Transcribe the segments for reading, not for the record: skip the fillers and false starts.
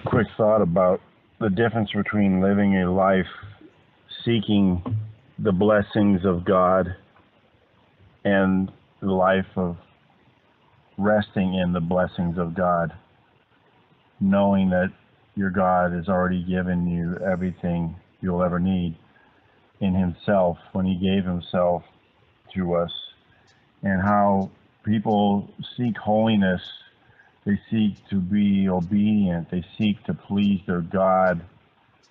quick thought about the difference between living a life seeking the blessings of God and the life of resting in the blessings of God, knowing that your God has already given you everything you'll ever need in Himself when He gave Himself to us, and how people seek holiness. They seek to be obedient. They seek to please their God,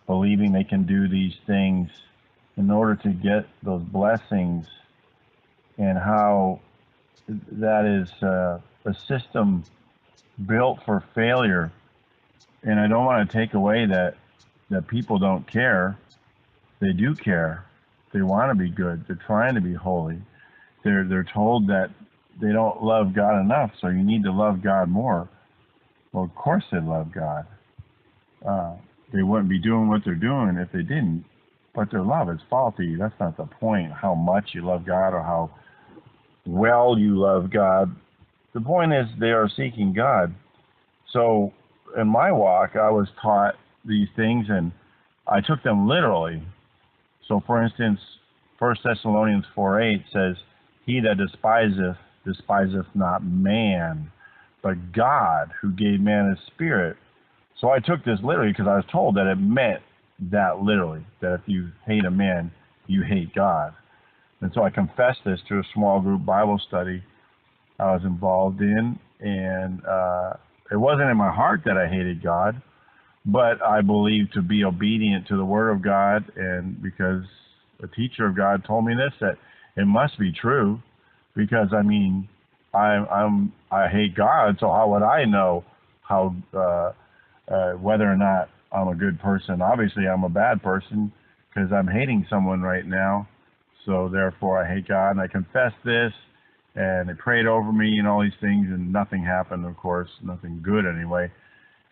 believing they can do these things in order to get those blessings, and how that is a system built for failure. And I don't want to take away that people don't care. They do care. They want to be good. They're trying to be holy. They're told that they don't love God enough, so you need to love God more. Well, of course they love God. They wouldn't be doing what they're doing if they didn't. But their love is faulty. That's not the point, how much you love God or how well you love God. The point is they are seeking God. So in my walk, I was taught these things, and I took them literally. So for instance, 1 Thessalonians 4:8 says, "He that despiseth not man, but God, who gave man His Spirit." So I took this literally because I was told that it meant that literally, that if you hate a man, you hate God. And so I confessed this to a small group Bible study I was involved in, and it wasn't in my heart that I hated God, but I believed to be obedient to the Word of God, and because a teacher of God told me this, that it must be true, because I mean, I hate God, so how would I know how whether or not I'm a good person? Obviously, I'm a bad person because I'm hating someone right now, so therefore I hate God. And I confessed this, and they prayed over me and all these things, and nothing happened, of course, nothing good anyway.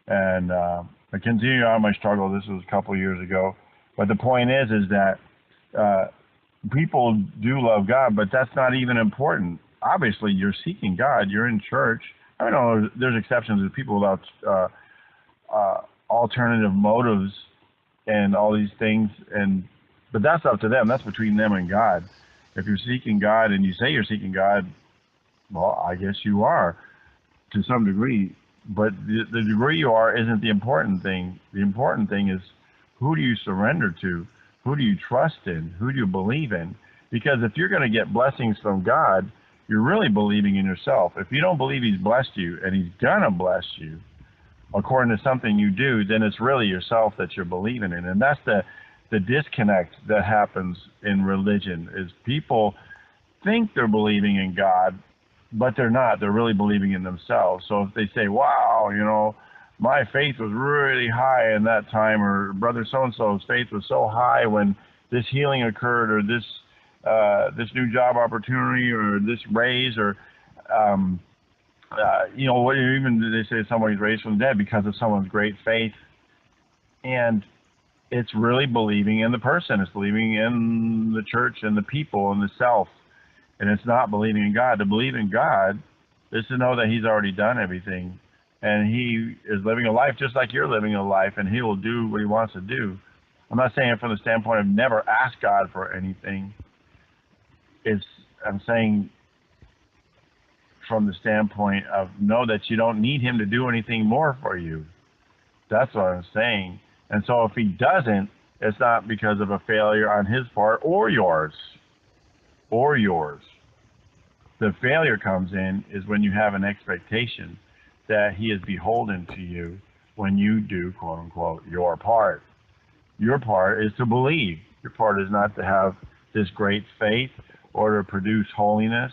And I continued on my struggle. This was a couple of years ago. But the point is that people do love God, but that's not even important. Obviously, you're seeking God. You're in church. I know there's exceptions. There's people without alternative motives and all these things, but that's up to them. That's between them and God. If you're seeking God and you say you're seeking God, well, I guess you are to some degree, but the degree you are isn't the important thing. The important thing is, who do you surrender to? Who do you trust in? Who do you believe in? Because if you're going to get blessings from God, you're really believing in yourself. If you don't believe He's blessed you, and He's going to bless you according to something you do, then it's really yourself that you're believing in. And that's the disconnect that happens in religion, is people think they're believing in God, but they're not. They're really believing in themselves. So if they say, wow, you know, my faith was really high in that time, or brother so-and-so's faith was so high when this healing occurred, or this new job opportunity, or this raise, or you know, even they say somebody's raised from the dead because of someone's great faith. And it's really believing in the person. It's believing in the church and the people and the self. And it's not believing in God. To believe in God is to know that He's already done everything. And He is living a life just like you're living a life, and He will do what He wants to do. I'm not saying it from the standpoint of never ask God for anything. I'm saying from the standpoint of know that you don't need Him to do anything more for you. That's what I'm saying. And so if He doesn't, it's not because of a failure on His part or yours. Or yours. The failure comes in is when you have an expectation that He is beholden to you when you do, quote unquote, your part. Your part is to believe. Your part is not to have this great faith or to produce holiness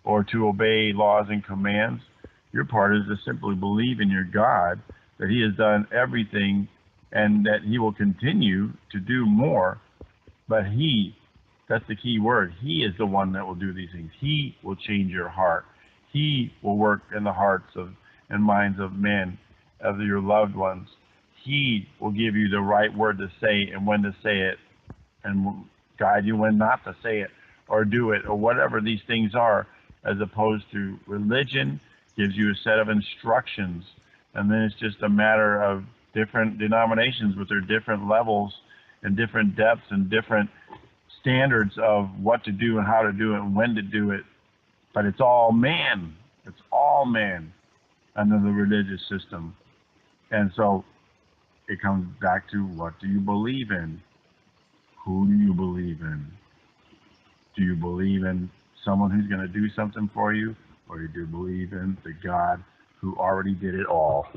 or to obey laws and commands. Your part is to simply believe in your God, that He has done everything and that He will continue to do more. But He, that's the key word, He is the one that will do these things. He will change your heart. He will work in the hearts and minds of men, of your loved ones. He will give you the right word to say and when to say it, and guide you when not to say it or do it, or whatever these things are, as opposed to religion gives you a set of instructions, and then it's just a matter of different denominations with their different levels and different depths and different standards of what to do and how to do it and when to do it. But it's all man. It's all man under the religious system. And so it comes back to, what do you believe in? Who do you believe in? Do you believe in someone who's going to do something for you? Or do you believe in the God who already did it all?